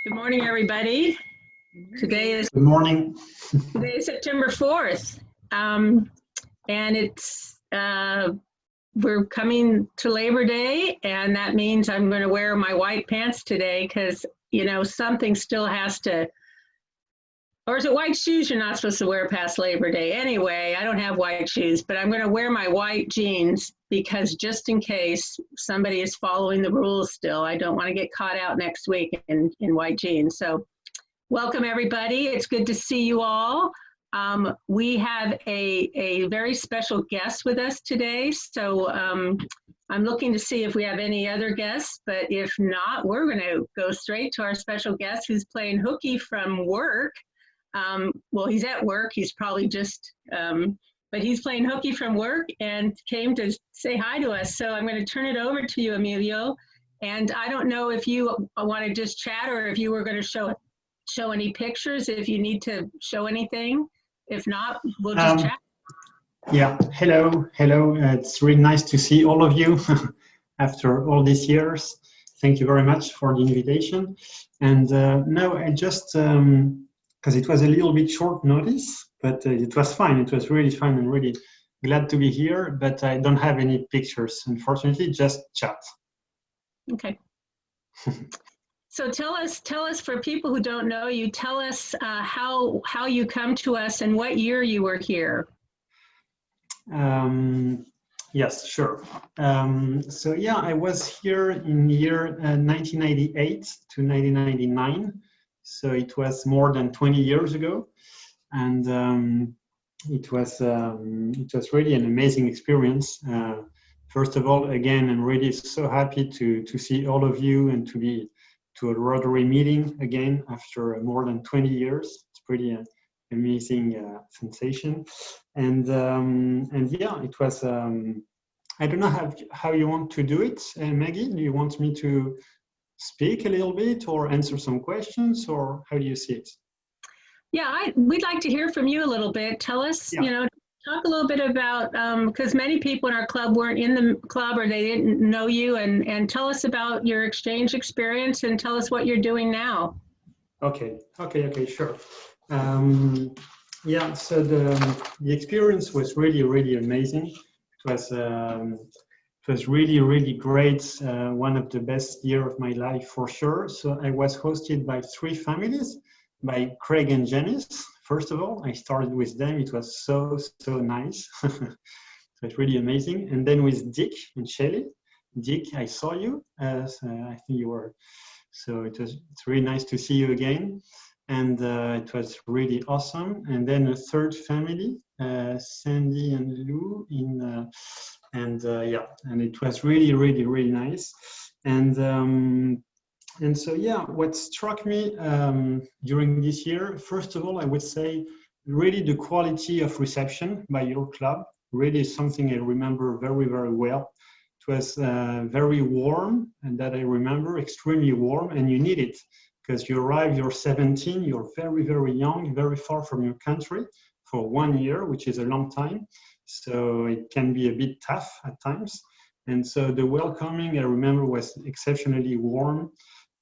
Good morning, everybody. Today is Good morning. September 4th, and it's we're coming to Labor Day, and that means I'm going to wear my white pants today because something still has to. Or is it white shoes you're not supposed to wear past Labor Day? Anyway, I don't have white shoes, but I'm going to wear my white jeans because just in case somebody is following the rules still, I don't want to get caught out next week in white jeans. So welcome, everybody. It's good to see you all. We have a very special guest with us today. So I'm looking to see if we have any other guests, but if not, we're going to go straight to our special guest who's playing hooky from work. Well, he's at work. He's probably just, but he's playing hooky from work and came to say hi to us. So I'm going to turn it over to you, Emilio. And I don't know if you want to just chat or if you were going to show any pictures, if you need to show anything. If not, we'll just chat. Yeah, hello. It's really nice to see all of you after all these years. Thank you very much for the invitation. And no, I just, because it was a little bit short notice, but it was fine. It was really fun and really glad to be here, but I don't have any pictures, unfortunately, just chat. Okay. So tell us for people who don't know you, tell us how you come to us and what year you were here. Yes, sure. So yeah, I was here in year 1998 to 1999. So it was more than 20 years ago, and it was really an amazing experience. First of all, again, I'm really so happy to see all of you and to be to a Rotary meeting again after more than 20 years. It's pretty amazing sensation, and yeah, it was. I don't know how you want to do it, Maggie. Do you want me to speak a little bit or answer some questions, or how do you see it? Yeah, we'd like to hear from you a little bit. Tell us, yeah. Talk a little bit about, because many people in our club weren't in the club or they didn't know you, and tell us about your exchange experience and tell us what you're doing now. Okay, sure. Yeah, so the experience was really amazing. It was really great. One of the best years of my life for sure. So I was hosted by 3 families, by Craig and Janice. First of all, I started with them. It was so nice. It was really amazing. And then with Dick and Shelley. Dick, I saw you. So I think you were. So it's really nice to see you again. And it was really awesome. And then a 3rd family, Sandy and Lou yeah, and it was really nice. And so yeah, what struck me during this year, first of all, I would say really the quality of reception by your club really is something I remember very well. It was very warm, and that I remember extremely warm, and you need it because you arrive, you're 17, you're very young, very far from your country for 1 year, which is a long time. So it can be a bit tough at times. And so the welcoming, I remember, was exceptionally warm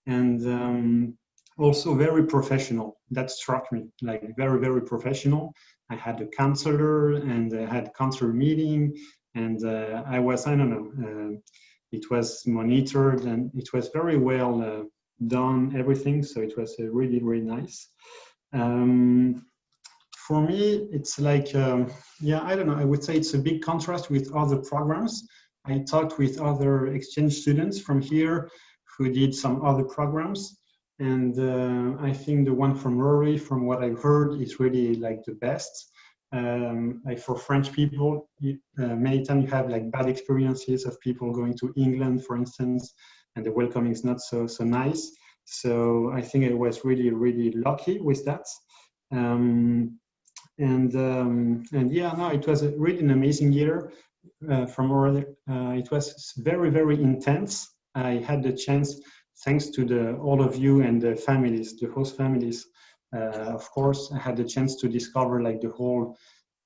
and also very professional. That struck me, like very professional. I had a counselor and I had a counselor meeting, and I don't know, it was monitored and it was very well done, everything. So it was really nice. For me, it's like, yeah, I don't know, I would say it's a big contrast with other programs. I talked with other exchange students from here who did some other programs. And I think the one from Rotary, from what I've heard, is really like the best. Like for French people, many times you have like bad experiences of people going to England, for instance, and the welcoming is not so nice. So I think I was really lucky with that. And yeah, no, it was really an amazing year from Rotary. It was very intense. I had the chance, thanks to all of you and the families, the host families, of course, I had the chance to discover like the whole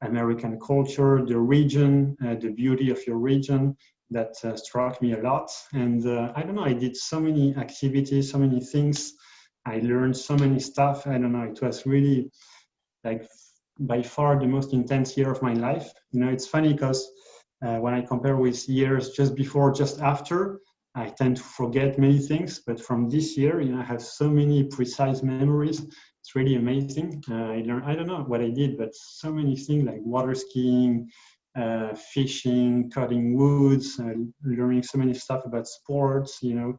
American culture, the region, the beauty of your region. That struck me a lot. And I don't know, I did so many activities, so many things I learned so many stuff. I don't know, it was really like by far the most intense year of my life. You know, it's funny because when I compare with years just before, just after, I tend to forget many things. But from this year, you know, I have so many precise memories. It's really amazing. I learned, I don't know what I did, but so many things like water skiing, fishing, cutting woods, learning so many stuff about sports, you know,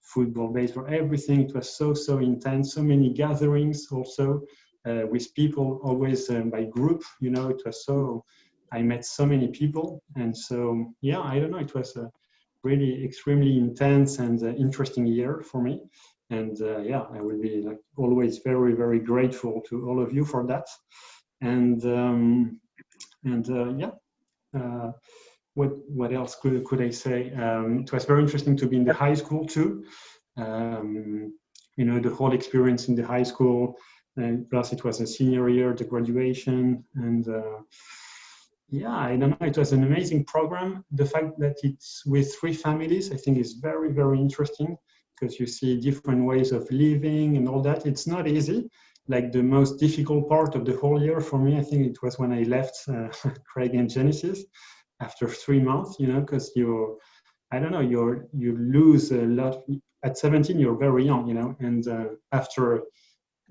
football, baseball, everything. It was so intense. So many gatherings also with people, always by group. You know, it was so. I met so many people, and so yeah, I don't know. It was a really extremely intense and interesting year for me. And yeah, I will be like always very grateful to all of you for that. And yeah. What else could I say? It was very interesting to be in the high school too. You know, the whole experience in the high school, plus it was a senior year, the graduation, and yeah, I don't know, it was an amazing program. The fact that it's with 3 families, I think is very interesting, because you see different ways of living and all that. It's not easy. Like the most difficult part of the whole year for me, I think it was when I left Craig and Genesis after 3 months, you know, because I don't know, you lose a lot. At 17, you're very young, you know, and after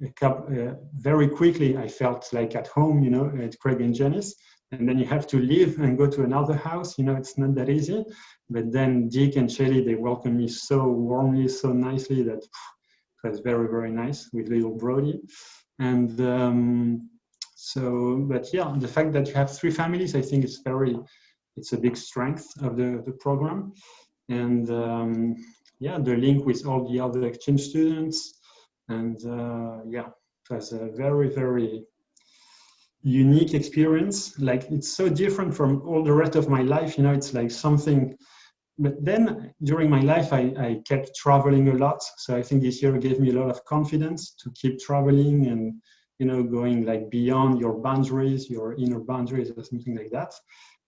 a couple, very quickly, I felt like at home, you know, at Craig and Janice. And then you have to leave and go to another house, you know, it's not that easy. But then Dick and Shelly, they welcomed me so warmly, so nicely that it was very nice with little Brody. And so, but yeah, the fact that you have 3 families, I think it's a big strength of the program. And yeah, the link with all the other exchange students. And yeah, it was a very unique experience. Like, it's so different from all the rest of my life, you know, it's like something. But then during my life, I kept traveling a lot. So I think this year gave me a lot of confidence to keep traveling and, you know, going like beyond your boundaries, your inner boundaries or something like that.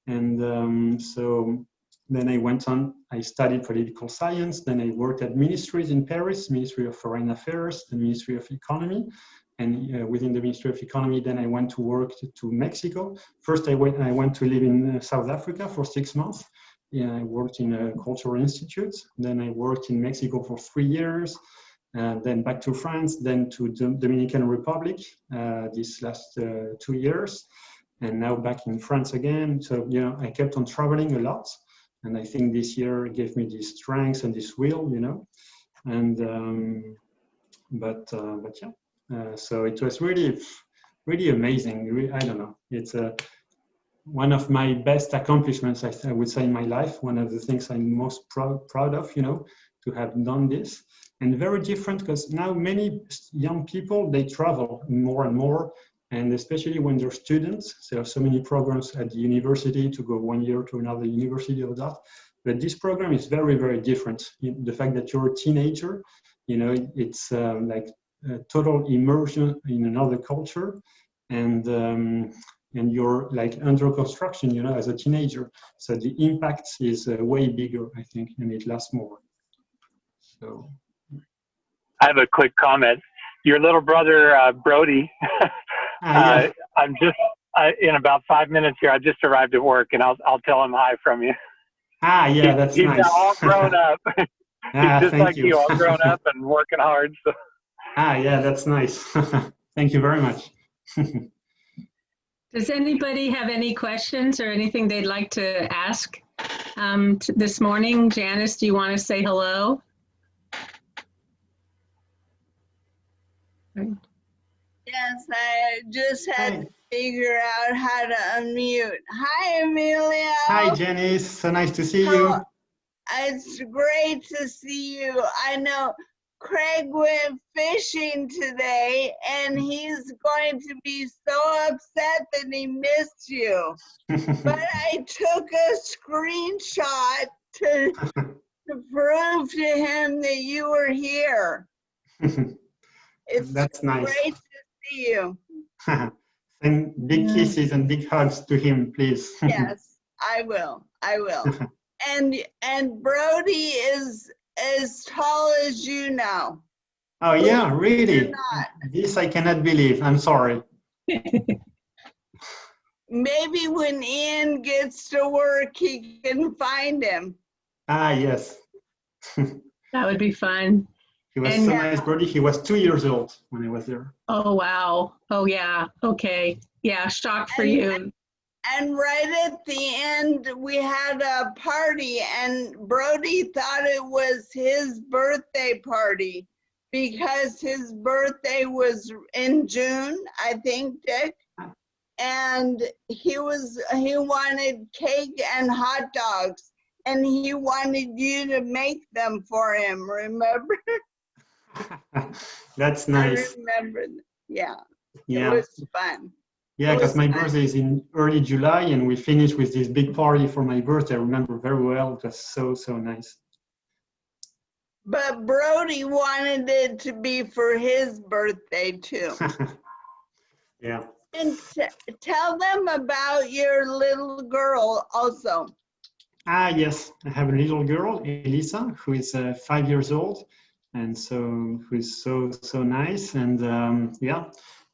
And so then I went on, I studied political science, then I worked at ministries in Paris, Ministry of Foreign Affairs, the Ministry of Economy. And within the Ministry of Economy, then I went to work to Mexico. First, I went to live in South Africa for 6 months. Yeah, I worked in a cultural institute. Then I worked in Mexico for 3 years. Then back to France, then to the Dominican Republic these last 2 years. And now back in France again. So, you know, I kept on traveling a lot. And I think this year gave me this strength and this will, you know. And, but yeah. So it was really amazing. I don't know. It's one of my best accomplishments, I would say, in my life. One of the things I'm most proud of, you know, to have done this. And very different, because now many young people, they travel more and more. And especially when they're students, there are so many programs at the university to go 1 year to another university or that. But this program is very different. The fact that you're a teenager, you know, it's like a total immersion in another culture, and you're like under construction, you know, as a teenager. So the impact is way bigger, I think, and it lasts more. So I have a quick comment. Your little brother, Brody, yeah. I'm just in about 5 minutes here. I just arrived at work, and I'll tell him hi from you. Yeah, that's he's nice. Now all grown up. He's just like you, all grown up and working hard. So. Yeah, that's nice. Thank you very much. Does anybody have any questions or anything they'd like to ask this morning? Janice, do you want to say hello? Yes, I just had to figure out how to unmute. Hi, Emilio. Hi, Janice. So nice to see you. It's great to see you. I know Craig went fishing today, and he's going to be so upset that he missed you. But I took a screenshot to prove to him that you were here. It's That's nice. Great to see you. Send big kisses and big hugs to him, please. Yes, I will. And Brody is as tall as you now. Oh yeah, really? not. This I cannot believe. I'm sorry. Maybe when Ian gets to work, he can find him. Ah, yes. That would be fun. He was And so nice, Brody. He was 2 years old when I was there. oh, wow. Oh, yeah. Okay. Yeah. Shock for you. And right at the end, we had a party, and Brody thought it was his birthday party because his birthday was in June, I think, Dick. And he wanted cake and hot dogs, and he wanted you to make them for him, remember? That's I nice. remember. Yeah, it Yeah. was fun. Yeah, It because was my fun. birthday is in early July and we finished with this big party for my birthday. I remember very well. It was so, so nice. But Brody wanted it to be for his birthday too. Yeah. And tell them about your little girl also. Ah, yes. I have a little girl, Elisa, who is 5 years old. And so, who is so, so nice. And yeah,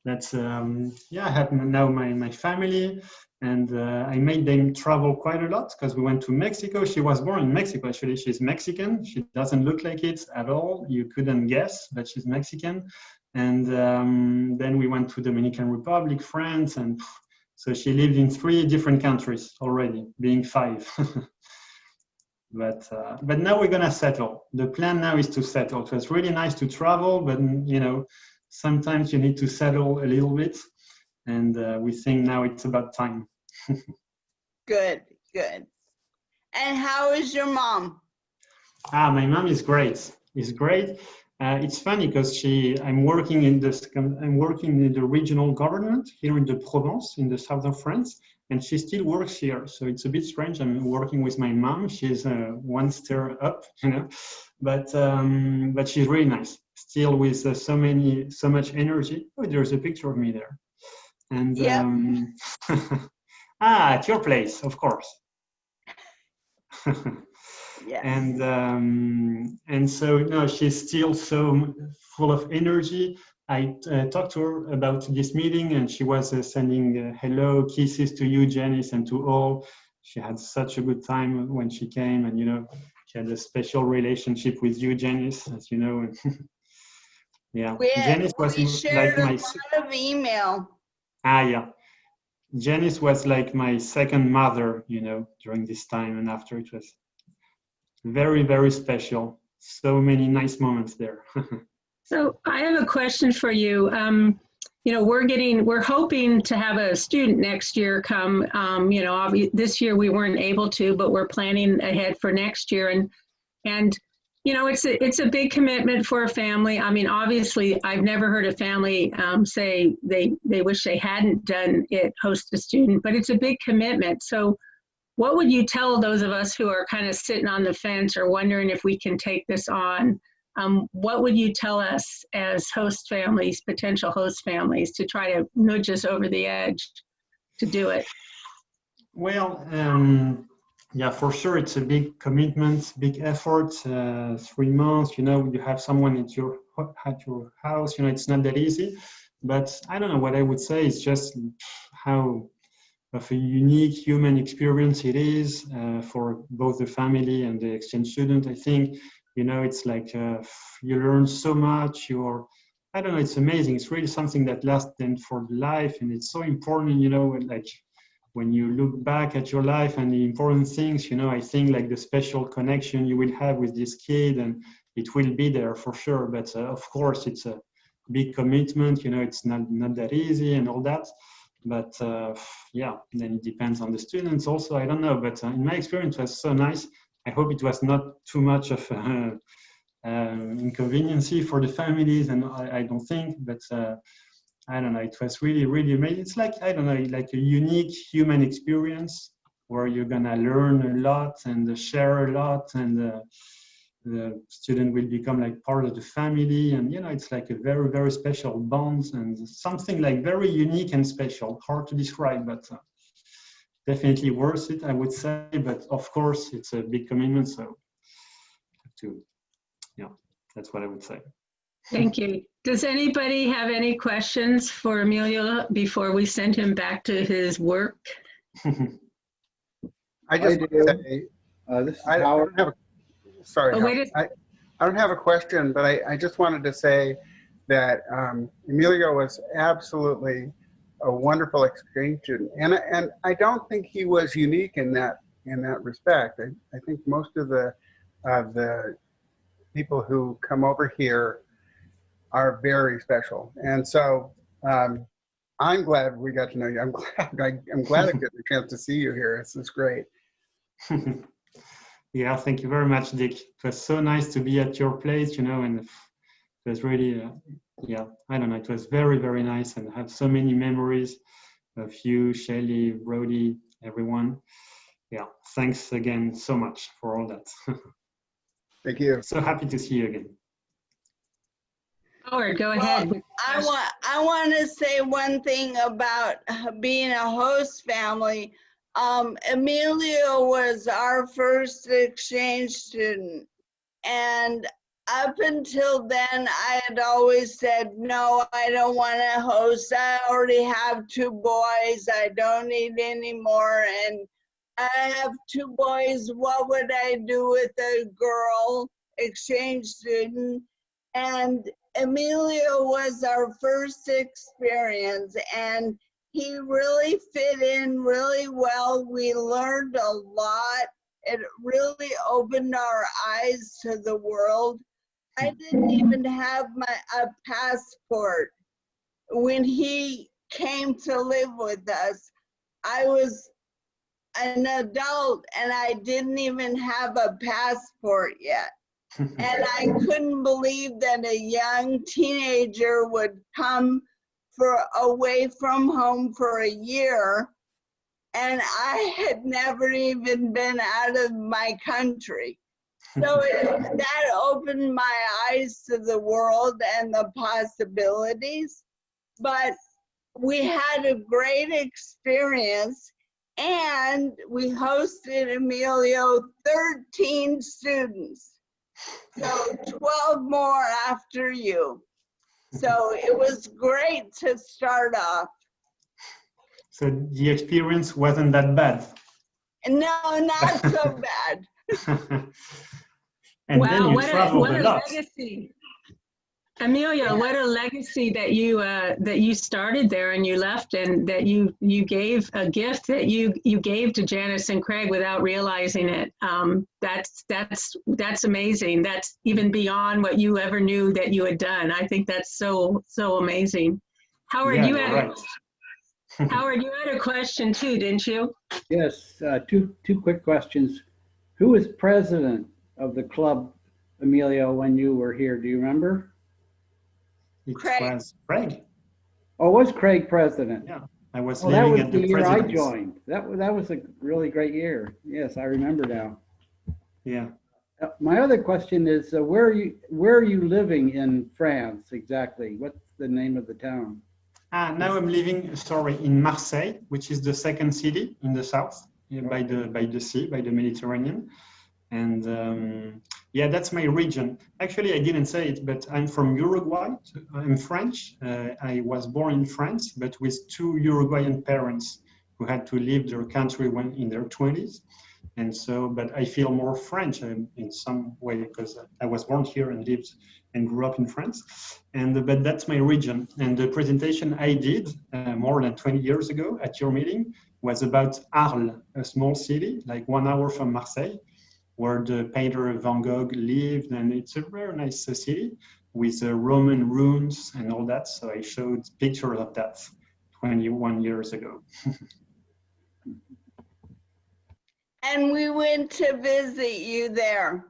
that's, yeah, I have now my family. And I made them travel quite a lot because we went to Mexico. She was born in Mexico, actually. She's Mexican. She doesn't look like it at all. You couldn't guess, but she's Mexican. And then we went to Dominican Republic, France. And so she lived in 3 different countries already, being 5. But now we're gonna settle. The plan now is to settle. So it's really nice to travel, but you know, sometimes you need to settle a little bit. And we think now it's about time. Good, good. And how is your mom? Ah, my mom is great. Is great. It's funny because I'm working in the regional government here in the Provence, in the south of France, and she still works here. So it's a bit strange. I'm working with my mom. She's 1 stair up, you know, but she's really nice. Still with so much energy. Oh, there's a picture of me there. And Yep. at your place, of course. Yes. And so no, she's still so full of energy. I talked to her about this meeting, and she was sending hello kisses to you, Janice, and to all. She had such a good time when she came, and you know, she had a special relationship with you, Janice, as you know. Yeah, Janice was we like shared a lot of email. Ah, yeah. Janice was like my second mother, you know, during this time and after. It was very, very special. So many nice moments there. So I have a question for you. You know, we're hoping to have a student next year come. You know, this year we weren't able to, but we're planning ahead for next year. And you know, it's a big commitment for a family. I mean, obviously, I've never heard a family say they wish they hadn't done it, host a student, but it's a big commitment. So what would you tell those of us who are kind of sitting on the fence or wondering if we can take this on? What would you tell us as host families, potential host families, to try to nudge us over the edge to do it? Well, yeah, for sure, it's a big commitment, big effort. 3 months, you know, you have someone at your house. You know, it's not that easy. But I don't know, what I would say is just how of a unique human experience it is for both the family and the exchange student. I think, you know, it's like you learn so much. I don't know, it's amazing. It's really something that lasts then for life, and it's so important, you know, like when you look back at your life and the important things, you know, I think like the special connection you will have with this kid, and it will be there for sure. But of course, it's a big commitment, you know, it's not that easy and all that. But yeah, then it depends on the students also. I don't know, but in my experience, it was so nice. I hope it was not too much of inconvenience for the families, and I don't think, but I don't know, it was really, really amazing. It's like, I don't know, like a unique human experience where you're gonna learn a lot and share a lot, and the student will become like part of the family, and you know, it's like a very, very special bond and something like very unique and special. Hard to describe, but definitely worth it, I would say. But of course, it's a big commitment, so yeah, that's what I would say. Thank you. Does anybody have any questions for Emilio before we send him back to his work? I just do. want to say, This is I Howard. don't have a, sorry, Oh, Howard. wait I don't have a question, but I just wanted to say that Emilio was absolutely a wonderful exchange student, and I don't think he was unique in that respect. I think most of the people who come over here are very special, and so I'm glad we got to know you. I'm glad I get the chance to see you here. This is great. Yeah, thank you very much, Dick. It was so nice to be at your place, you know, and it was really, yeah, I don't know, it was very, very nice, and I have so many memories of you, Shelly, Brody, everyone. Yeah, thanks again so much for all that. Thank you. So happy to see you again. Howard, go ahead. Well, I want to say one thing about being a host family. Emilio was our first exchange student, and up until then, I had always said, no, I don't want to host. I already have 2 boys. I don't need any more. And I have 2 boys. What would I do with a girl exchange student? And Emilio was our first experience, and he really fit in really well. We learned a lot. It really opened our eyes to the world. I didn't even have a passport when he came to live with us. I was an adult and I didn't even have a passport yet. And I couldn't believe that a young teenager would come away from home for a year, and I had never even been out of my country. So that opened my eyes to the world and the possibilities. But we had a great experience, and we hosted Emilio 13 students. So 12 more after you. So it was great to start off. So the experience wasn't that bad. No, not so bad. And Wow, then you traveled what a a lot. legacy. Emilio, what a legacy that you started there and you left, and that you gave a gift that you gave to Janice and Craig without realizing it. That's amazing. That's even beyond what you ever knew that you had done. I think that's so amazing. Howard, Yeah, you you're had right. Howard, you had a question too, didn't you? Yes, two quick questions. Who was president of the club, Emilio, when you were here? Do you remember? It Craig. was Craig. Oh, was Craig president? Yeah, I was Oh, that living was at the the year I president's. joined. That was a really great year. Yes, I remember now. Yeah. My other question is, where are you living in France exactly? What's the name of the town? Now I'm living, sorry, in Marseille, which is the second city in the south, by the sea, by the Mediterranean. And yeah, that's my region. Actually, I didn't say it, but I'm from Uruguay. I'm French. I was born in France, but with 2 Uruguayan parents who had to leave their country when in their 20s. And so, but I feel more French in some way because I was born here and lived and grew up in France. But that's my region. And the presentation I did more than 20 years ago at your meeting was about Arles, a small city, like 1 hour from Marseille, where the painter Van Gogh lived. And it's a very nice city with Roman ruins and all that. So I showed pictures of that 21 years ago. And we went to visit you there.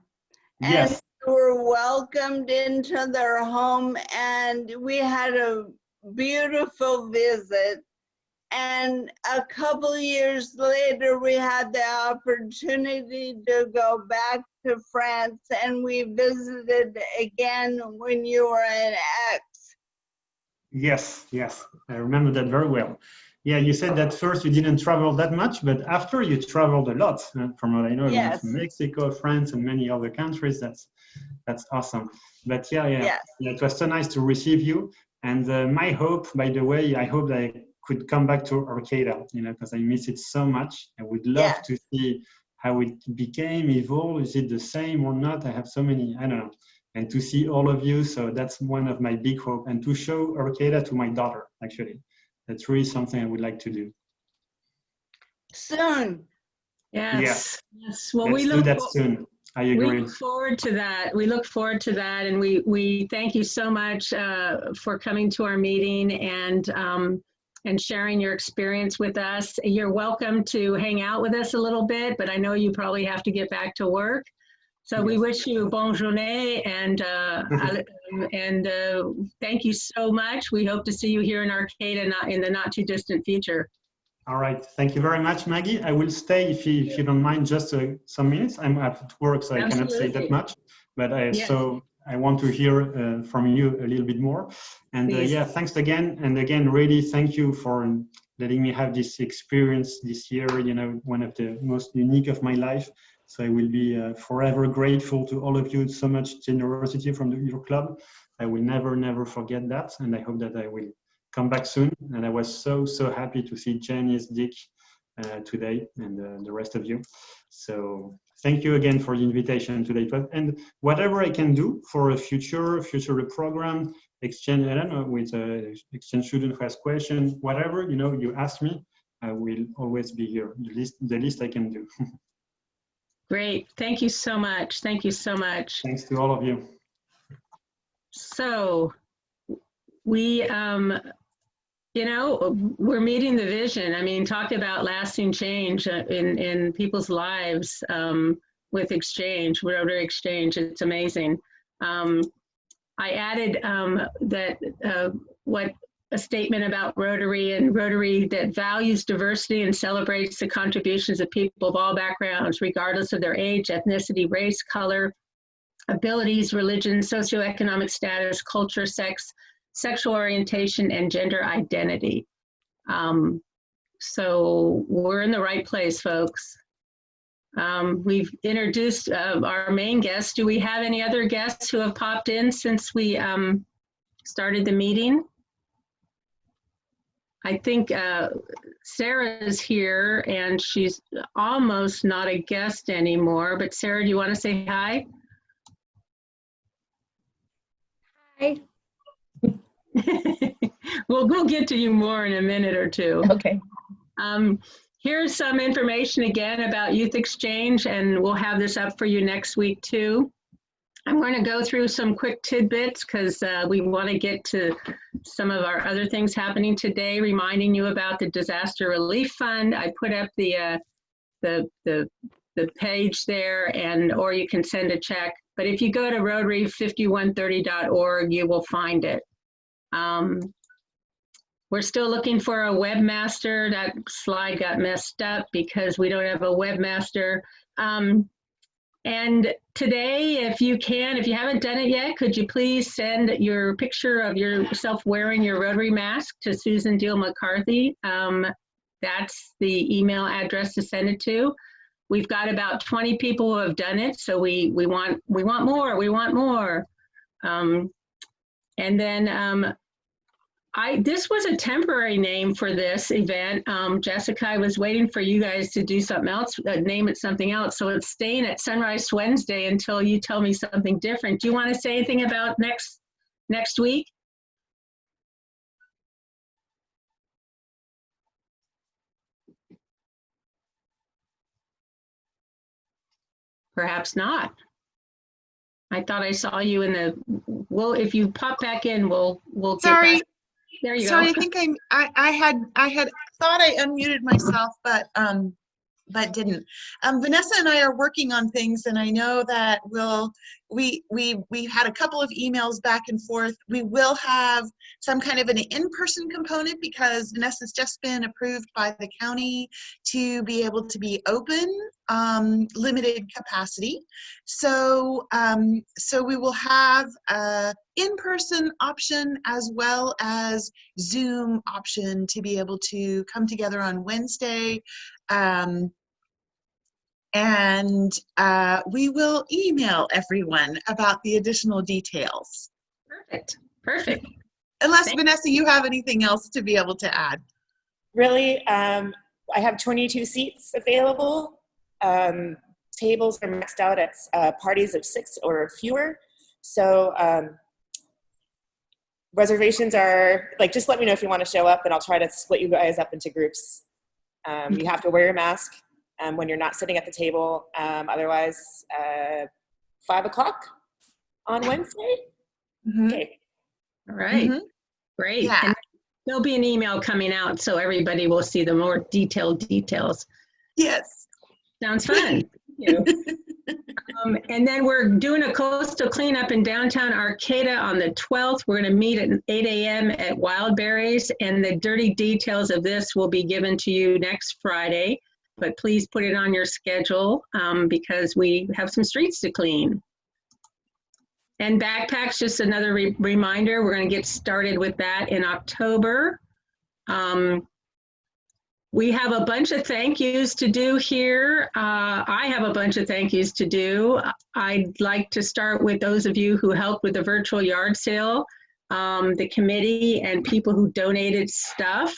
Yes. And we were welcomed into their home, and we had a beautiful visit. And a couple years later, we had the opportunity to go back to France, and we visited again when you were an ex. Yes, yes, I remember that very well. Yeah, you said that first you didn't travel that much, but after you traveled a lot. From what I know, you went Yes. to Mexico, France, and many other countries. That's awesome. But yeah, Yes. it was so nice to receive you. And my hope, by the way, I hope that I could come back to Arcata, because I miss it so much. I would love Yes. to see how it became, evolved. Is it the same or not? I have so many, I don't know. And to see all of you, so that's one of my big hope. And to show Arcata to my daughter, actually. That's really something I would like to do. Soon. Yes. Yes. Well, Let's do that soon. I we agree. look forward to that. We look forward to that. And we thank you so much for coming to our meeting and sharing your experience with us. You're welcome to hang out with us a little bit, but I know you probably have to get back to work. So we wish you bonne journée and thank you so much. We hope to see you here in Arcata in the not too distant future. All right. Thank you very much, Maggie. I will stay, if you don't mind, just some minutes. I'm at work, so I cannot say that much. But so I want to hear from you a little bit more. And yeah, thanks again. And again, really thank you for letting me have this experience this year, one of the most unique of my life. So I will be forever grateful to all of you. So much generosity from your club. I will never, never forget that. And I hope that I will come back soon. And I was so happy to see Janice, Dick today, and the rest of you. So thank you again for the invitation today. And whatever I can do for a future program, exchange, I don't know, with an exchange student who has questions, whatever, you ask me, I will always be here. The least I can do. Great. Thank you so much. Thank you so much. Thanks to all of you. So we, we're meeting the vision. I mean, talk about lasting change in people's lives with Exchange, Rotary Exchange. It's amazing. I added a statement about Rotary that values diversity and celebrates the contributions of people of all backgrounds, regardless of their age, ethnicity, race, color, abilities, religion, socioeconomic status, culture, sex, sexual orientation, and gender identity. So we're in the right place, folks. We've introduced our main guests. Do we have any other guests who have popped in since we started the meeting? I think Sarah's here and she's almost not a guest anymore, but Sarah, do you want to say hi? Hi. We'll get to you more in a minute or two. Okay. Here's some information again about Youth Exchange, and we'll have this up for you next week too. I'm going to go through some quick tidbits because we want to get to some of our other things happening today, reminding you about the Disaster Relief Fund. I put up the page there, or you can send a check. But if you go to Rotary5130.org, you will find it. We're still looking for a webmaster. That slide got messed up because we don't have a webmaster. And today, if you haven't done it yet, could you please send your picture of yourself wearing your Rotary mask to Susan Deal McCarthy? That's the email address to send it to. We've got about 20 people who have done it, so we want more. And then this was a temporary name for this event. Jessica, I was waiting for you guys to do something else, name it something else. So it's staying at Sunrise Wednesday until you tell me something different. Do you want to say anything about next week? Perhaps not. I thought I saw you in the, well, if you pop back in, we'll get Sorry. back. There you Sorry, go. I think I had thought I unmuted myself, but but didn't. Vanessa and I are working on things, and I know that we've had a couple of emails back and forth. We will have some kind of an in-person component because Vanessa's just been approved by the county to be able to be open, limited capacity. So, so we will have a in-person option as well as Zoom option to be able to come together on Wednesday. And we will email everyone about the additional details. Perfect. Perfect. Unless, Vanessa, you have anything else to be able to add. Really, I have 22 seats available. Tables are maxed out at parties of 6 or fewer. So reservations are, like, just let me know if you want to show up and I'll try to split you guys up into groups. You have to wear your mask when you're not sitting at the table. Otherwise, 5 o'clock on Wednesday. Mm-hmm. Okay. All right. Mm-hmm. Great. Yeah. And there'll be an email coming out so everybody will see the more detailed details. Yes. Sounds fun. Thank you. And then we're doing a coastal cleanup in downtown Arcata on the 12th. We're going to meet at 8 a.m. at Wildberries, and the dirty details of this will be given to you next Friday. But please put it on your schedule because we have some streets to clean. And backpacks, just another reminder, we're going to get started with that in October. We have a bunch of thank yous to do here. I have a bunch of thank yous to do. I'd like to start with those of you who helped with the virtual yard sale, the committee, and people who donated stuff.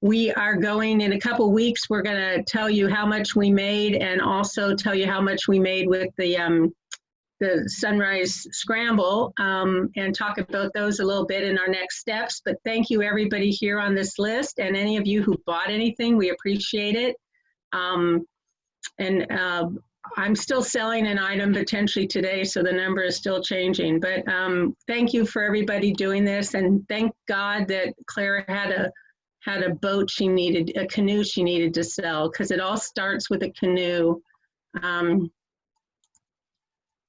We are going in a couple weeks, we're going to tell you how much we made and also tell you how much we made with the Sunrise Scramble and talk about those a little bit in our next steps. But thank you everybody here on this list and any of you who bought anything, we appreciate it. I'm still selling an item potentially today, so the number is still changing. But thank you for everybody doing this, and thank God that Claire had a boat she needed, a canoe she needed to sell, because it all starts with a canoe.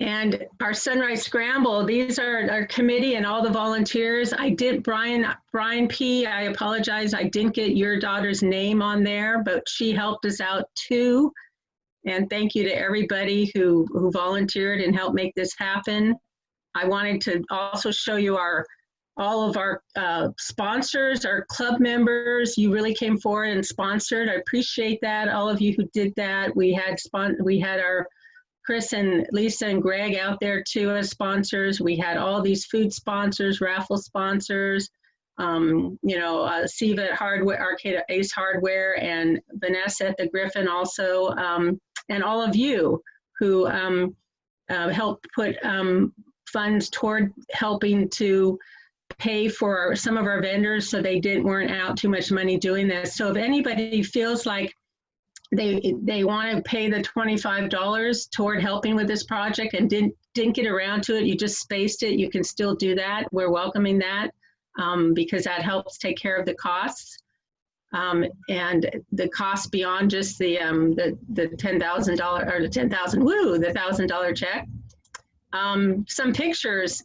And our Sunrise Scramble, these are our committee and all the volunteers. I did, Brian P., I apologize, I didn't get your daughter's name on there, but she helped us out too. And thank you to everybody who volunteered and helped make this happen. I wanted to also show you all of our sponsors, our club members. You really came forward and sponsored. I appreciate that, all of you who did that. We had our Chris and Lisa and Greg out there too as sponsors. We had all these food sponsors, raffle sponsors, Siva at Hardware, Arcata Ace Hardware, and Vanessa at the Griffin also, and all of you who helped put funds toward helping to pay for some of our vendors so they weren't out too much money doing this. So if anybody feels like they want to pay the $25 toward helping with this project and didn't get around to it, you just spaced it, you can still do that. We're welcoming that because that helps take care of the costs and the costs beyond just the $10,000 or the $1,000 check. Some pictures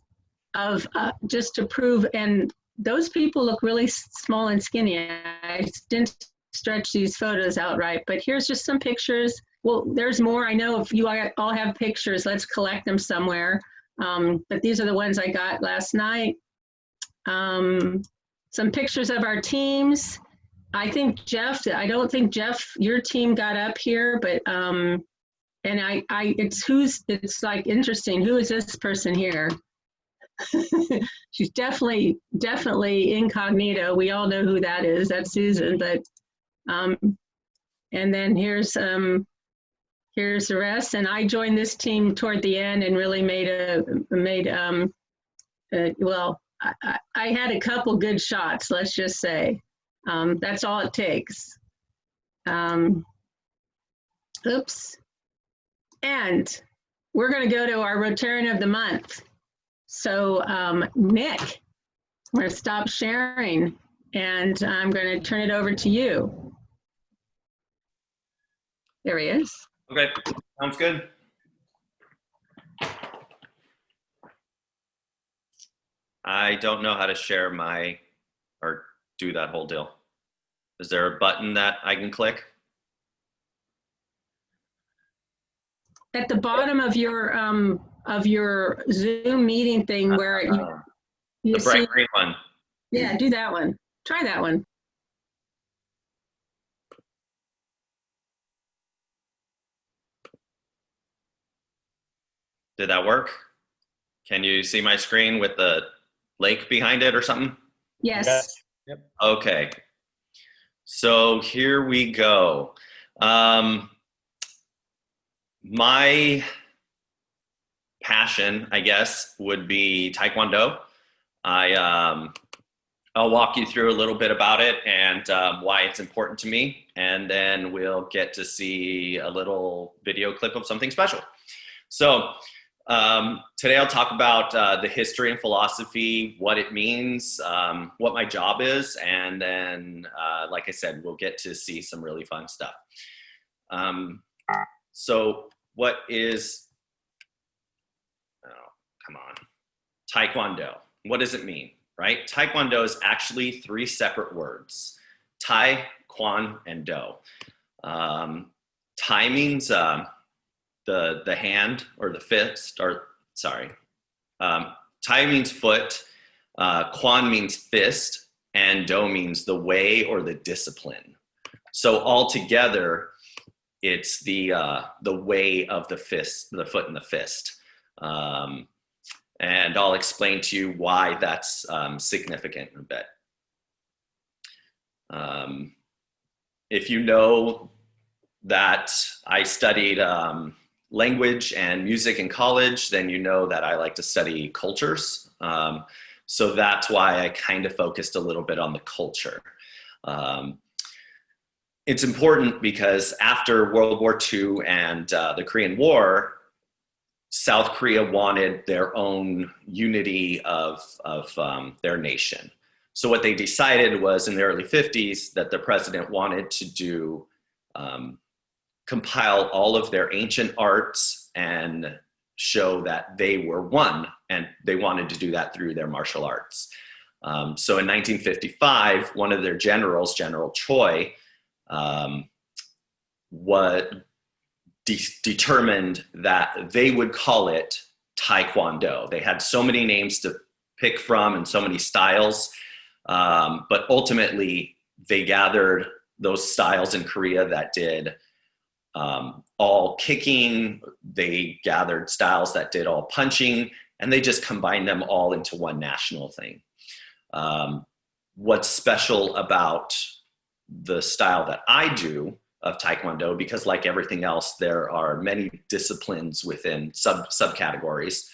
of just to prove, and those people look really small and skinny. I didn't stretch these photos out right, but here's just some pictures. Well, there's more. I know if you all have pictures, let's collect them somewhere. But these are the ones I got last night. Some pictures of our teams. I think Jeff, I don't think Jeff, your team got up here, but and it's like interesting. Who is this person here? She's definitely incognito. We all know who that is. That's Susan. But and then here's the rest. And I joined this team toward the end and really well, I had a couple good shots. Let's just say that's all it takes. Oops. And we're going to go to our Rotarian of the Month. So Nick, I'm going to stop sharing and I'm going to turn it over to you. There he is. Okay, sounds good. I don't know how to share my, or do that whole deal. Is there a button that I can click? At the bottom of your Zoom meeting thing where you The bright see, green one. yeah, do that one. Try that one. Did that work? Can you see my screen with the lake behind it or something? Yes. Okay. So here we go. My passion, I guess, would be Tae Kwon Do. I'll walk you through a little bit about it and why it's important to me, and then we'll get to see a little video clip of something special. So today I'll talk about the history and philosophy, what it means, what my job is, and then, like I said, we'll get to see some really fun stuff. So what is, oh, come on, Tae Kwon Do? What does it mean, right? Tae Kwon Do is actually 3 separate words: Tae, Kwon, and Do. Tae means the hand or the fist, or sorry. Tae means foot, Kwon means fist, and Do means the way or the discipline. So all together, it's the way of the fist, the foot and the fist. And I'll explain to you why that's significant in a bit. If you know that I studied language and music in college, then you know that I like to study cultures. So that's why I kind of focused a little bit on the culture. It's important because after World War II and the Korean War, South Korea wanted their own unity of their nation. So what they decided was in the early 50s that the president wanted to do, compile all of their ancient arts and show that they were one, and they wanted to do that through their martial arts. So in 1955, one of their generals, General Choi, determined that they would call it Tae Kwon Do. They had so many names to pick from and so many styles, but ultimately they gathered those styles in Korea that did all kicking, they gathered styles that did all punching, and they just combined them all into one national thing. What's special about the style that I do of Tae Kwon Do, because like everything else, there are many disciplines within subcategories.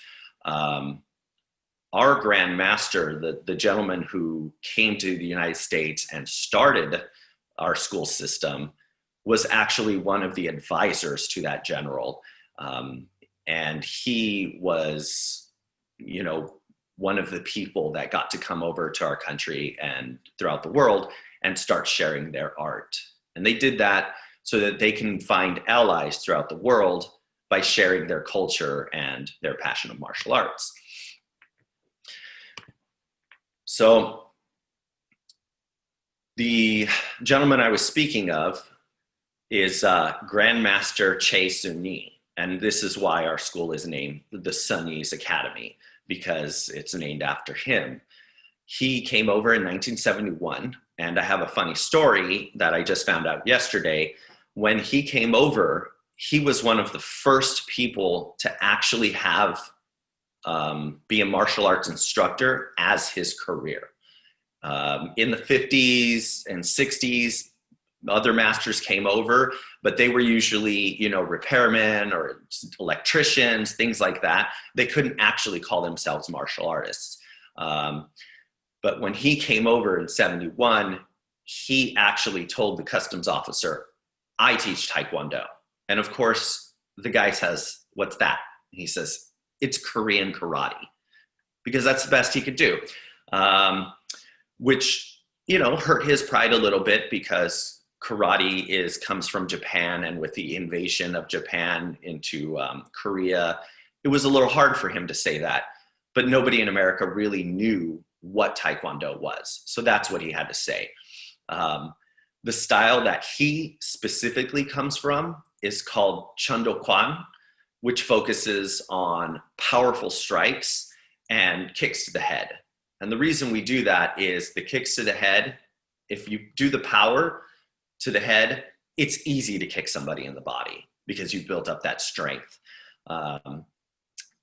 Our Grand Master, the gentleman who came to the United States and started our school system, was actually one of the advisors to that general. And he was, you know, one of the people that got to come over to our country and throughout the world and start sharing their art. And they did that so that they can find allies throughout the world by sharing their culture and their passion of martial arts. So the gentleman I was speaking of is Grandmaster Che Sun-ni. And this is why our school is named the Sun-ni's Academy, because it's named after him. He came over in 1971, and I have a funny story that I just found out yesterday. When he came over, he was one of the first people to actually have be a martial arts instructor as his career. In the 50s and 60s, other masters came over, but they were usually, you know, repairmen or electricians, things like that. They couldn't actually call themselves martial artists. But when he came over in 71, he actually told the customs officer, "I teach Tae Kwon Do." And of course, the guy says, "What's that?" He says, "It's Korean karate," because that's the best he could do, which, you know, hurt his pride a little bit, because karate comes from Japan, and with the invasion of Japan into Korea, it was a little hard for him to say that. But nobody in America really knew what Tae Kwon Do was. So that's what he had to say. The style that he specifically comes from is called Chundo Kwan, which focuses on powerful strikes and kicks to the head. And the reason we do that is the kicks to the head, if you do the power to the head, it's easy to kick somebody in the body because you've built up that strength.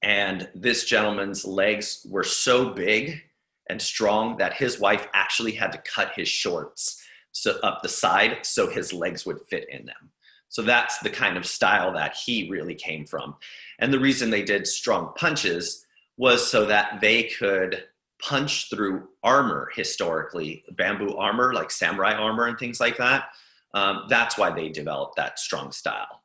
And this gentleman's legs were so big and strong that his wife actually had to cut his shorts up the side so his legs would fit in them. So that's the kind of style that he really came from. And the reason they did strong punches was so that they could punch through armor historically, bamboo armor, like samurai armor and things like that. That's why they developed that strong style.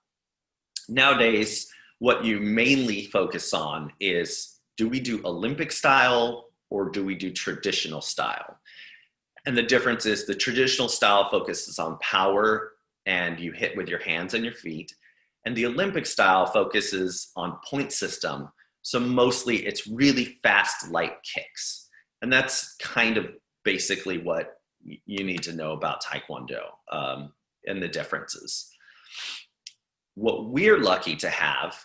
Nowadays, what you mainly focus on is, do we do Olympic style or do we do traditional style? And the difference is the traditional style focuses on power and you hit with your hands and your feet. And the Olympic style focuses on point system. So mostly it's really fast, light kicks. And that's kind of basically what you need to know about Tae Kwon Do and the differences. What we're lucky to have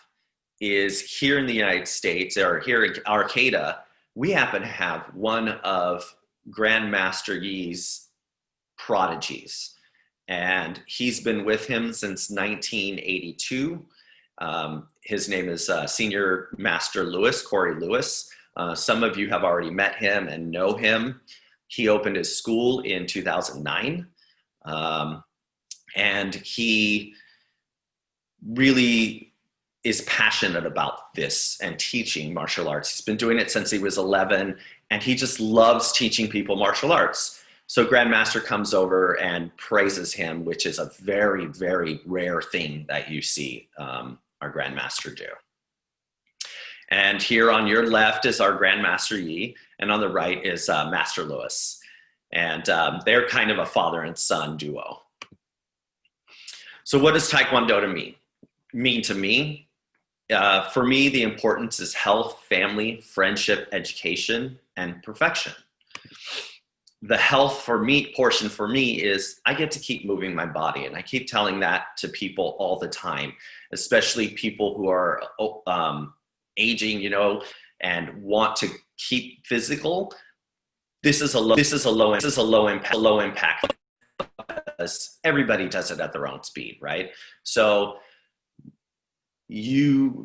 is here in the United States, or here in Arcata, we happen to have one of Grandmaster Yi's prodigies. And he's been with him since 1982. His name is Senior Master Lewis, Corey Lewis. Some of you have already met him and know him. He opened his school in 2009. And he really is passionate about this and teaching martial arts. He's been doing it since he was 11, and he just loves teaching people martial arts. So Grandmaster comes over and praises him, which is a very, very rare thing that you see our Grandmaster do. And here on your left is our Grandmaster Yi, and on the right is Master Lewis. And they're kind of a father and son duo. So what does Tae Kwon Do mean to me? For me, the importance is health, family, friendship, education, and perfection. The health for me portion for me is I get to keep moving my body, and I keep telling that to people all the time, especially people who are aging, you know, and want to keep physical. This is a low impact because everybody does it at their own speed, right? So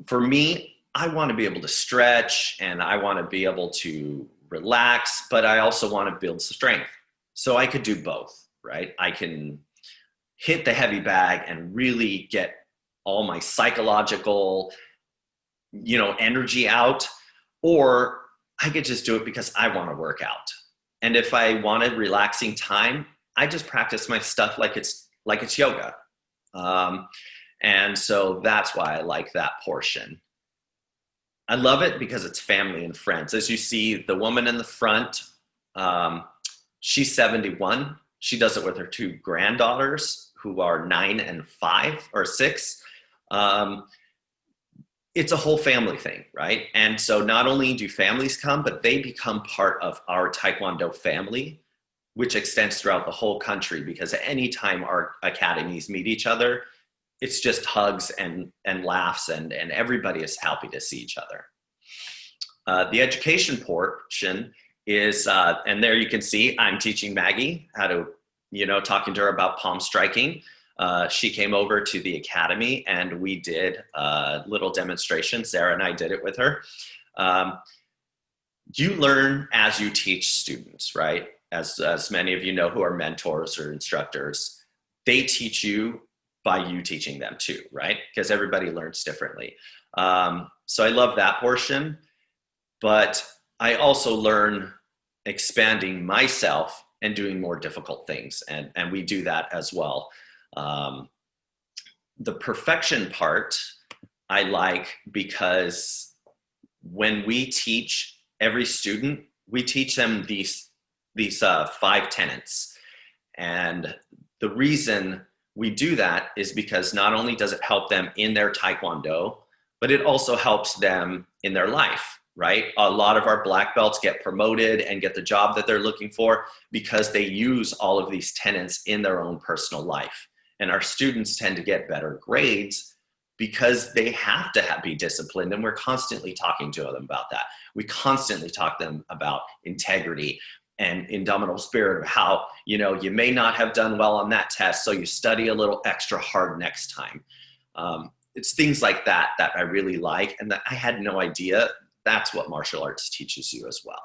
for me, I want to be able to stretch and I want to be able to relax, but I also want to build strength. So I could do both, right? I can hit the heavy bag and really get all my psychological, you know, energy out, or I could just do it because I want to work out. And if I wanted relaxing time, I just practice my stuff like it's yoga. And so that's why I like that portion. I love it because it's family and friends. As you see, the woman in the front, she's 71. She does it with her two granddaughters who are 9 and 5 or 6. It's a whole family thing, right? And so not only do families come, but they become part of our Tae Kwon Do family, which extends throughout the whole country, because at any time our academies meet each other, it's just hugs and laughs, and everybody is happy to see each other. The education portion is, and there you can see I'm teaching Maggie how to, you know, talking to her about palm striking. She came over to the academy and we did a little demonstration. Sarah and I did it with her. You learn as you teach students, right? As many of you know who are mentors or instructors, they teach you by you teaching them too, right? Because everybody learns differently. So I love that portion, but I also learn expanding myself and doing more difficult things. And we do that as well. The perfection part I like because when we teach every student, we teach them these 5 tenets. And the reason we do that is because not only does it help them in their Tae Kwon Do, but it also helps them in their life, right? A lot of our black belts get promoted and get the job that they're looking for because they use all of these tenets in their own personal life. And our students tend to get better grades because they have to be disciplined, and we're constantly talking to them about that. We constantly talk to them about integrity and indomitable spirit of how, you know, you may not have done well on that test, so you study a little extra hard next time. It's things like that that I really like, and that I had no idea that's what martial arts teaches you as well.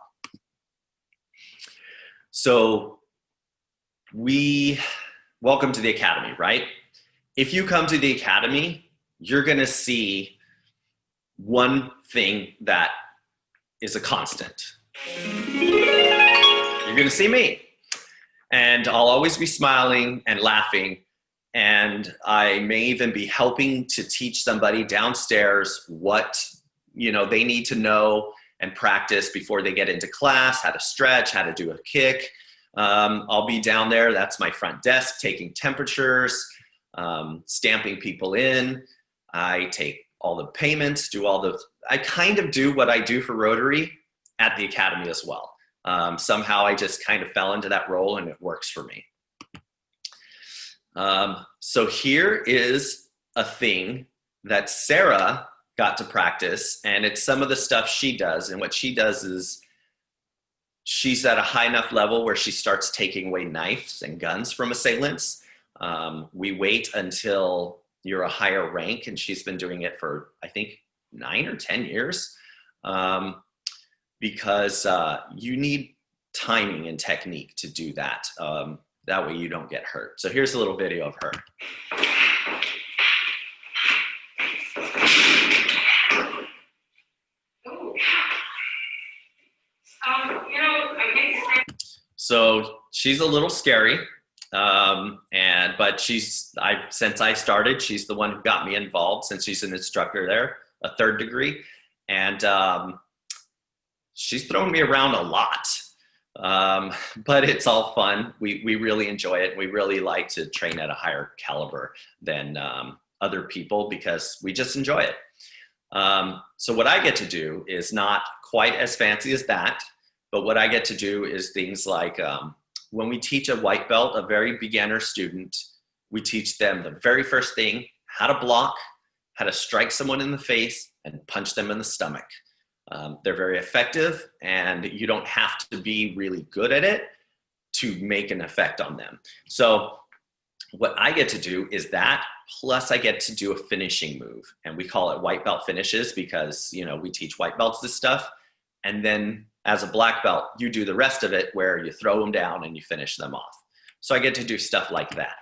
So welcome to the Academy, right? If you come to the Academy, you're gonna see one thing that is a constant. You're gonna see me. And I'll always be smiling and laughing. And I may even be helping to teach somebody downstairs what, you know, they need to know and practice before they get into class, how to stretch, how to do a kick. I'll be down there, that's my front desk, taking temperatures, stamping people in. I take all the payments, I kind of do what I do for Rotary at the Academy as well. Somehow I just kind of fell into that role and it works for me. So here is a thing that Sarah got to practice, and it's some of the stuff she does. And what she does is she's at a high enough level where she starts taking away knives and guns from assailants. We wait until you're a higher rank, and she's been doing it for, I think, 9 or 10 years, because you need timing and technique to do that. That way you don't get hurt. So here's a little video of her. So she's a little scary, but since I started, she's the one who got me involved, since she's an instructor there, a 3rd degree, and she's thrown me around a lot, but it's all fun. We really enjoy it. We really like to train at a higher caliber than other people because we just enjoy it. So what I get to do is not quite as fancy as that, but what I get to do is things like when we teach a white belt, a very beginner student, we teach them the very first thing, how to block, how to strike someone in the face and punch them in the stomach. They're very effective, and you don't have to be really good at it to make an effect on them. So what I get to do is that, plus I get to do a finishing move, and we call it white belt finishes because, you know, we teach white belts this stuff. And then as a black belt, you do the rest of it where you throw them down and you finish them off. So I get to do stuff like that.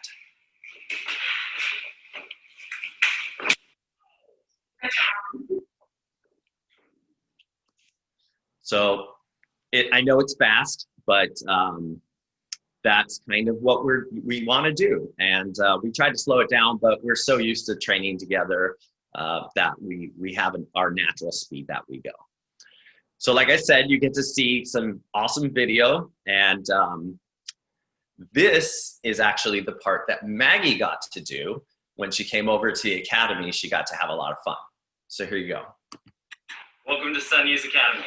So I know it's fast, but that's kind of what we want to do. And we try to slow it down, but we're so used to training together that we have our natural speed that we go. So like I said, you get to see some awesome video, and this is actually the part that Maggie got to do when she came over to the Academy. She got to have a lot of fun. So here you go. Welcome to Sunny's Academy.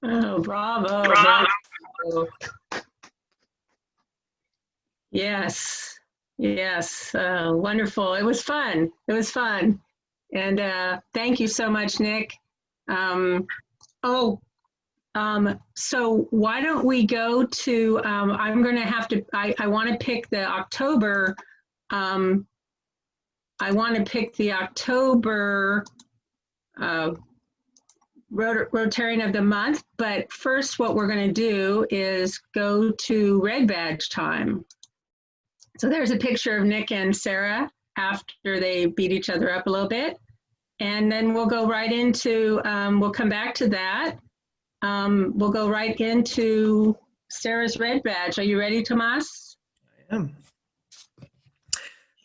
Oh, bravo. Bravo. Yes, yes, wonderful. It was fun. It was fun. And thank you so much, Nick. So why don't we go to, I'm going to have to, I want to pick the October, Rotarian of the Month, but first what we're going to do is go to red badge time. So there's a picture of Nick and Sarah after they beat each other up a little bit. And then we'll go right into, we'll come back to that. We'll go right into Sarah's red badge. Are you ready, Tomas? I am.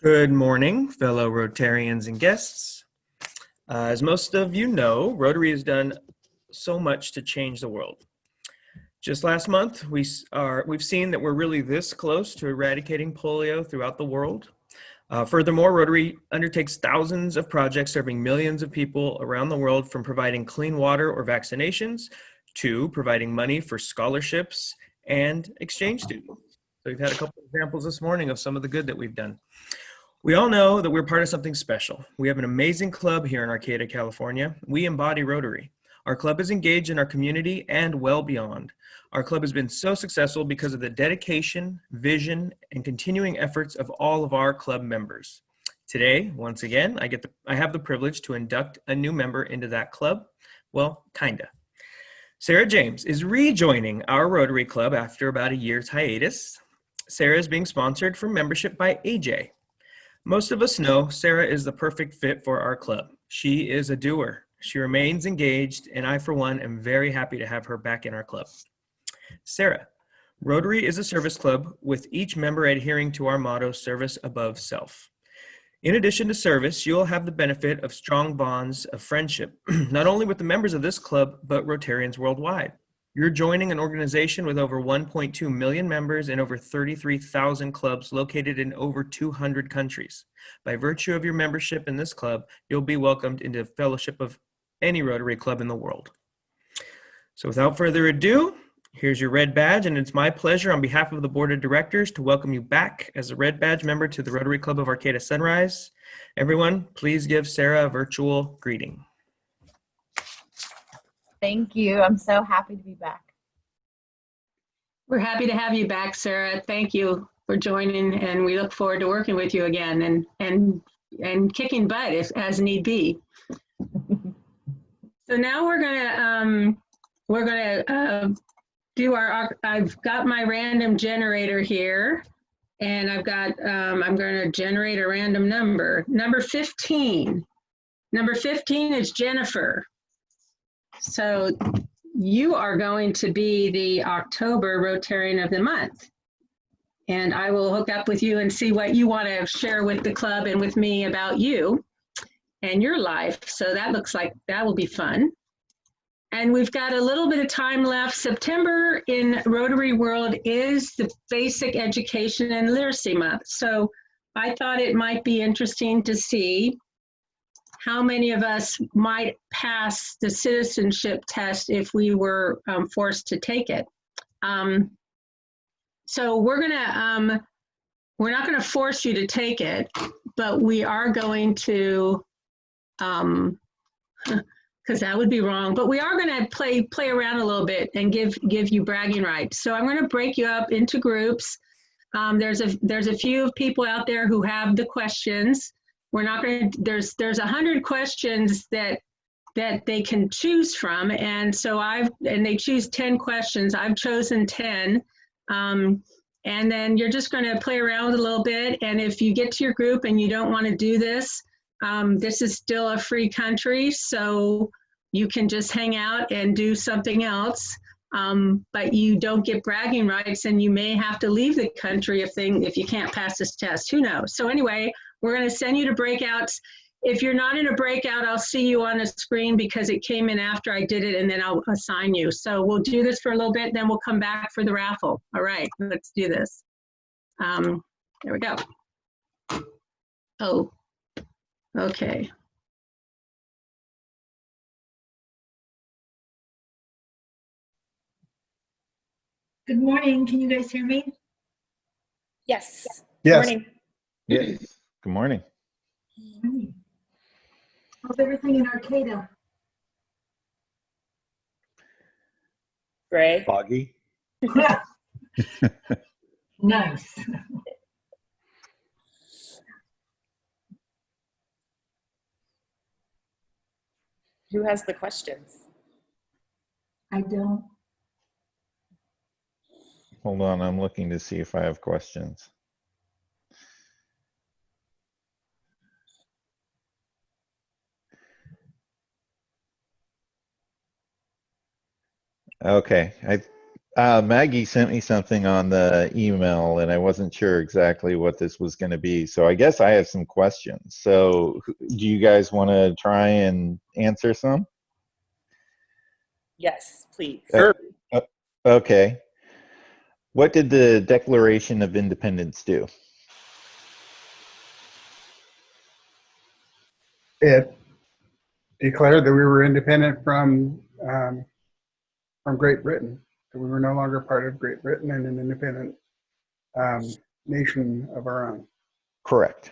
Good morning, fellow Rotarians and guests. As most of you know, Rotary has done so much to change the world. Just last month, we've seen that we're really this close to eradicating polio throughout the world. Furthermore, Rotary undertakes thousands of projects serving millions of people around the world, from providing clean water or vaccinations to providing money for scholarships and exchange students. So we've had a couple of examples this morning of some of the good that we've done. We all know that we're part of something special. We have an amazing club here in Arcata, California. We embody Rotary. Our club is engaged in our community and well beyond. Our club has been so successful because of the dedication, vision, and continuing efforts of all of our club members. Today, once again, I have the privilege to induct a new member into that club. Well, kinda. Sarah James is rejoining our Rotary Club after about a year's hiatus. Sarah is being sponsored for membership by AJ. Most of us know Sarah is the perfect fit for our club. She is a doer. She remains engaged, and I, for one, am very happy to have her back in our club. Sarah, Rotary is a service club with each member adhering to our motto, service above self. In addition to service, you'll have the benefit of strong bonds of friendship, not only with the members of this club, but Rotarians worldwide. You're joining an organization with over 1.2 million members and over 33,000 clubs located in over 200 countries. By virtue of your membership in this club, you'll be welcomed into the fellowship of any Rotary club in the world. So without further ado, here's your red badge, and it's my pleasure on behalf of the board of directors to welcome you back as a red badge member to the Rotary Club of Arcata Sunrise. Everyone, please give Sarah a virtual greeting. Thank you. I'm so happy to be back. We're happy to have you back, Sarah. Thank you for joining, and we look forward to working with you again and kicking butt as need be. So now we're gonna do I've got my random generator here, and I've got I'm going to generate a random number. Number 15. Number 15 is Jennifer. So you are going to be the October Rotarian of the Month. And I will hook up with you and see what you want to share with the club and with me about you and your life. So that looks like that will be fun. And we've got a little bit of time left. September in Rotary World is the Basic Education and Literacy Month. So I thought it might be interesting to see how many of us might pass the citizenship test if we were forced to take it. So we're not gonna force you to take it, but we are going to, because that would be wrong, but we are gonna play around a little bit and give you bragging rights. So I'm gonna break you up into groups. There's a few people out there who have the questions. We're not going to, there's 100 questions that they can choose from. And so they choose 10 questions. I've chosen 10. And then you're just going to play around a little bit. And if you get to your group and you don't want to do this, this is still a free country. So you can just hang out and do something else. But you don't get bragging rights, and you may have to leave the country if you can't pass this test. Who knows? So anyway, we're going to send you to breakouts. If you're not in a breakout, I'll see you on the screen because it came in after I did it, and then I'll assign you. So we'll do this for a little bit, then we'll come back for the raffle. All right, let's do this. There we go. Oh, okay. Good morning. Can you guys hear me? Yes. Yes. Good morning. Yes. Good morning. Good morning. How's everything in Arcata? Gray. Foggy. Nice. Who has the questions? I don't. Hold on, I'm looking to see if I have questions. Okay, Maggie sent me something on the email and I wasn't sure exactly what this was going to be. So I guess I have some questions. So do you guys want to try and answer some? Yes, please. Sure. Okay. What did the Declaration of Independence do? It declared that we were independent from Great Britain. So we were no longer part of Great Britain and an independent nation of our own. Correct.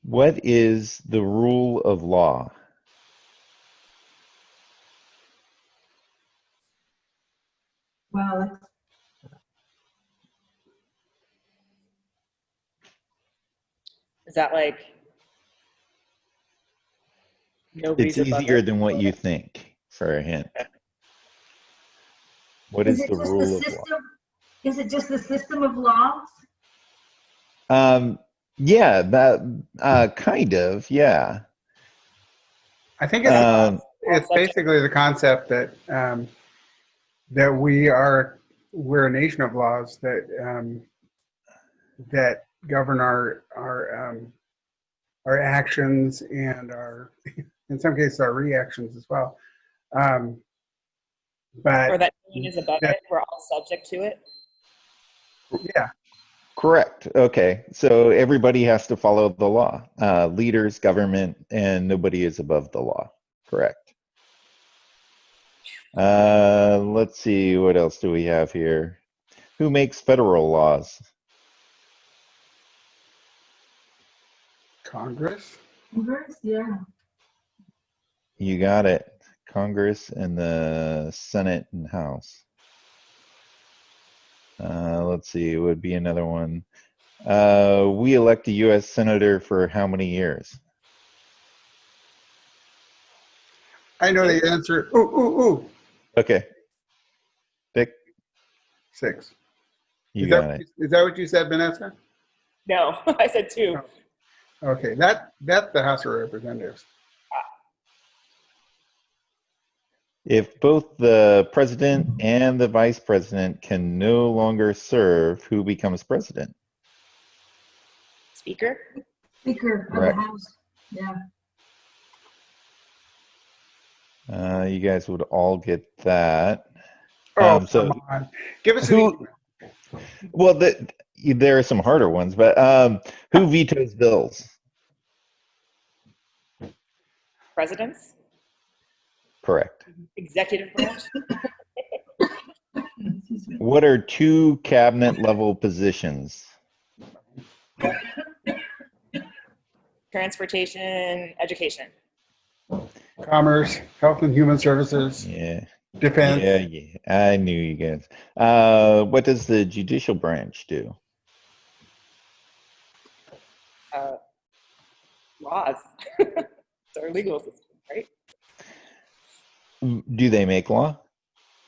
What is the rule of law? Well, Is that like It's nobody's above easier it? than what you think, for a hint. What is the rule of law? Is it just the system of laws? Yeah, that kind of, yeah. I think it's basically the concept that that we're a nation of laws that that govern our actions and our, in some cases, our reactions as well. But Or that no one is above it, we're all subject to it? yeah. Correct. Okay. So everybody has to follow the law. Leaders, government, and nobody is above the law. Correct. Let's see, what else do we have here? Who makes federal laws? Congress. Congress, yeah. You got it. Congress and the Senate and House. Let's see, it would be another one. We elect a U.S. Senator for how many years? I know the answer. Ooh. Okay. Dick? 6. You got it. Is that what you said, Vanessa? No, I said 2. Okay, that's the House of Representatives. If both the president and the vice president can no longer serve, who becomes president? Speaker? Speaker of the Correct. House, yeah. You guys would all get that. Oh, So come on. Give us an easy one. well, there are some harder ones, but who vetoes bills? Presidents? Correct. Executive branch? What are 2 cabinet level positions? Transportation, education. Commerce, Health and Human Services, Yeah. Defense. Yeah. I knew you guys. What does the judicial branch do? Laws. It's our legal system, right? Do they make law?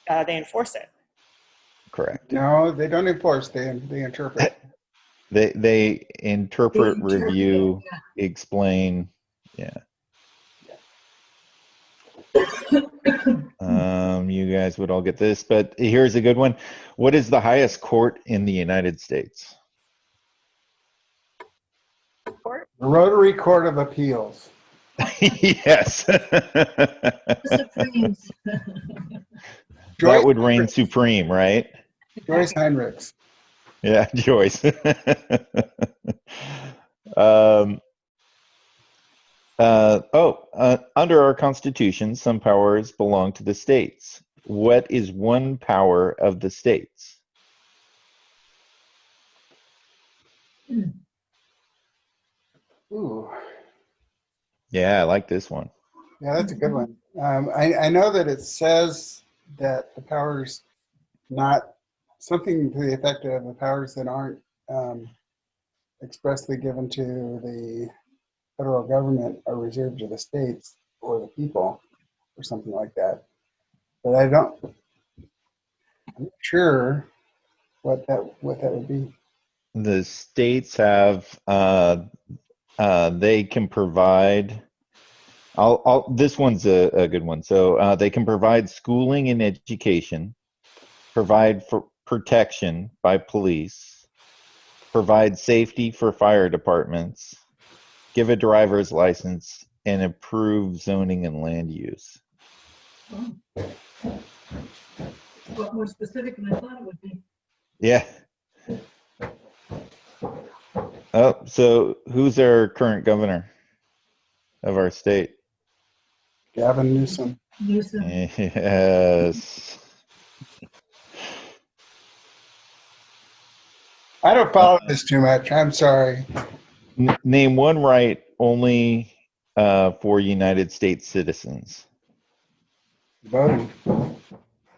They enforce it. Correct. No, they don't enforce. They interpret. They interpret, They interpret, review, explain. Yeah. You guys would all get this, but here's a good one. What is the highest court in the United States? Court? The Rotary Court of Appeals. Yes. Supremes. That would reign supreme, right? Joyce Heinrichs. Yeah, Joyce. Under our Constitution, some powers belong to the states. What is one power of the states? Ooh. Yeah, I like this one. Yeah, that's a good one. I know that it says that the powers, not something to the effect of the powers that aren't expressly given to the federal government are reserved to the states or the people or something like that. but I'm not sure what that would be. The states have, they can provide, this one's a good one. So they can provide schooling and education, provide for protection by police, provide safety for fire departments, give a driver's license, and improve zoning and land use. Oh. What more specific than I thought it would be. Yeah. Oh, so who's our current governor of our state? Gavin Newsom. Newsom. Yes. I don't follow this too much. I'm sorry. Name one right only for United States citizens. Voting.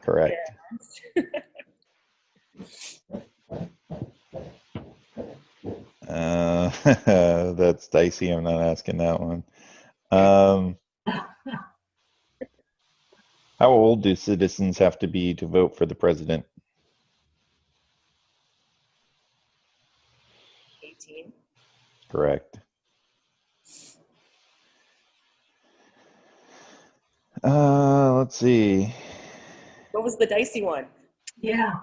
Correct. That's dicey. I'm not asking that one. How old do citizens have to be to vote for the president? 18. Correct. Let's see. What was the dicey one? Yeah.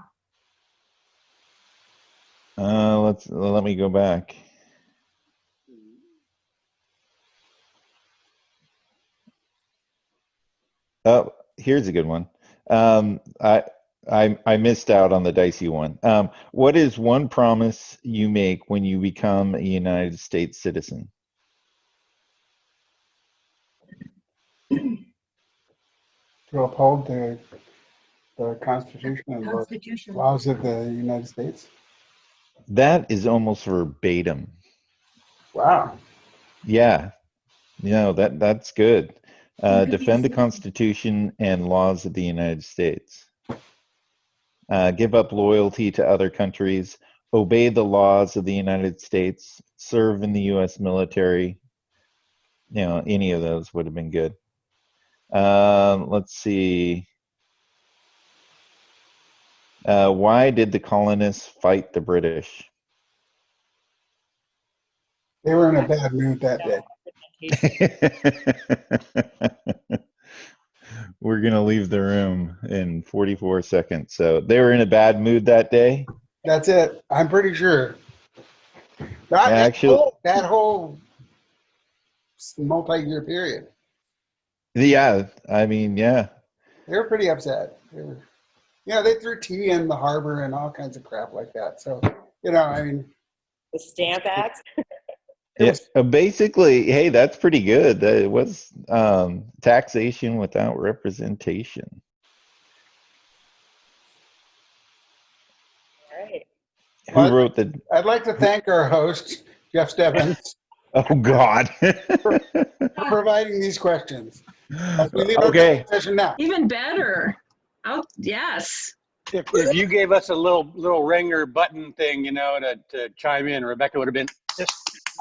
Let me go back. Oh, here's a good one. I missed out on the dicey one. What is one promise you make when you become a United States citizen? To uphold the Constitution and the laws of the United States. That is almost verbatim. Wow. Yeah. No, that's good. Defend the Constitution and laws of the United States. Give up loyalty to other countries. Obey the laws of the United States. Serve in the U.S. military. You know, any of those would have been good. Let's see. Why did the colonists fight the British? They were in a bad mood that day. We're going to leave the room in 44 seconds. So they were in a bad mood that day? That's it. I'm pretty sure. That whole multi-year period. Yeah, I mean, yeah. They were pretty upset. They threw tea in the harbor and all kinds of crap like that. So, I mean. The Stamp Act? Yeah, basically, hey, that's pretty good. It was taxation without representation. All right. Who wrote the? I'd like to thank our host, Jeff Stebbins. Oh God. for providing these questions. We leave Okay. our session now. Even better. Oh, yes. If you gave us a little ringer button thing, to chime in, Rebecca would have been just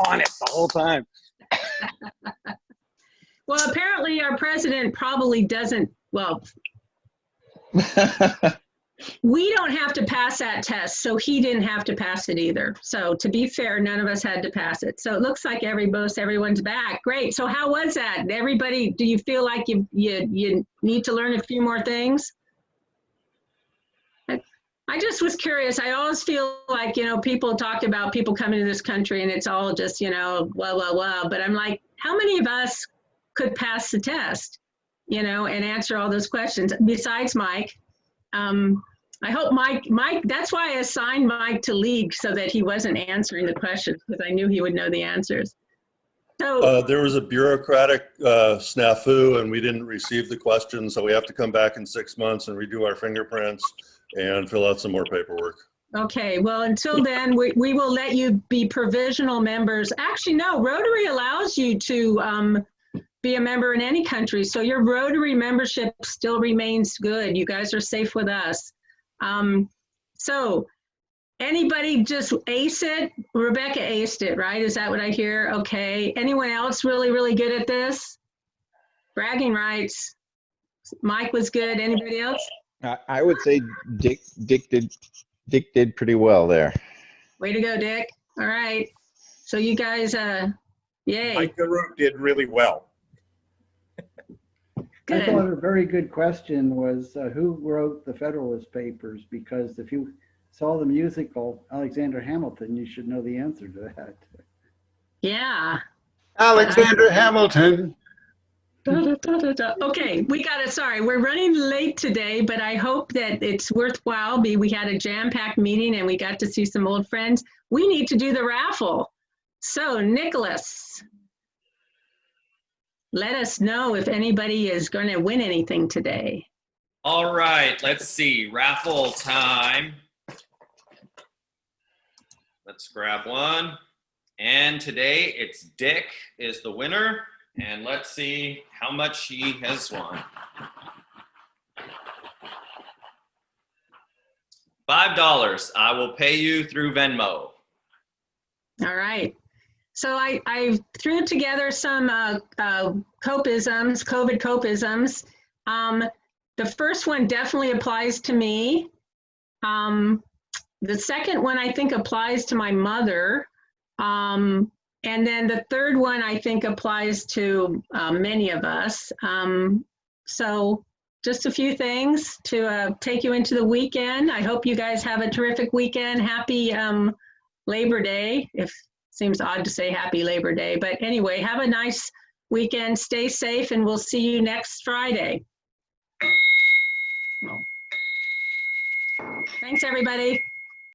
on it the whole time. Well, apparently our president probably doesn't, well, we don't have to pass that test, so he didn't have to pass it either. So to be fair, none of us had to pass it. So it looks like everyone's back. Great. So how was that? Everybody, do you feel like you need to learn a few more things? I just was curious. I always feel like, people talk about people coming to this country and it's all just, blah, blah, blah. But I'm like, how many of us could pass the test, and answer all those questions besides Mike? I hope Mike, that's why I assigned Mike to lead so that he wasn't answering the questions because I knew he would know the answers. So there was a bureaucratic snafu and we didn't receive the questions. So we have to come back in 6 months and redo our fingerprints and fill out some more paperwork. okay, well, until then, we will let you be provisional members. Actually, no, Rotary allows you to be a member in any country. So your Rotary membership still remains good. You guys are safe with us. So anybody just ace it? Rebecca aced it, right? Is that what I hear? Okay. Anyone else really, really good at this? Bragging rights. Mike was good. Anybody else? I would say Dick did pretty well there. Way to go, Dick. All right. So you guys, yay. Mike Garou did really well. I thought a very good question was who wrote the Federalist Papers? Because if you saw the musical Alexander Hamilton, you should know the answer to that. Yeah. Alexander Hamilton. Okay, we got it. Sorry, we're running late today, but I hope that it's worthwhile. We had a jam-packed meeting and we got to see some old friends. We need to do the raffle. So, Nicholas, let us know if anybody is going to win anything today. All right, let's see. Raffle time. Let's grab one. And today it's Dick is the winner. And let's see how much he has won. $5. I will pay you through Venmo. All right. So I threw together some copisms, COVID copisms. The first one definitely applies to me. The second one I think applies to my mother. And then the third one I think applies to many of us. So just a few things to take you into the weekend. I hope you guys have a terrific weekend. Happy Labor Day. If seems odd to say happy Labor Day, but anyway, have a nice weekend. Stay safe, and we'll see you next Friday. Thanks, everybody.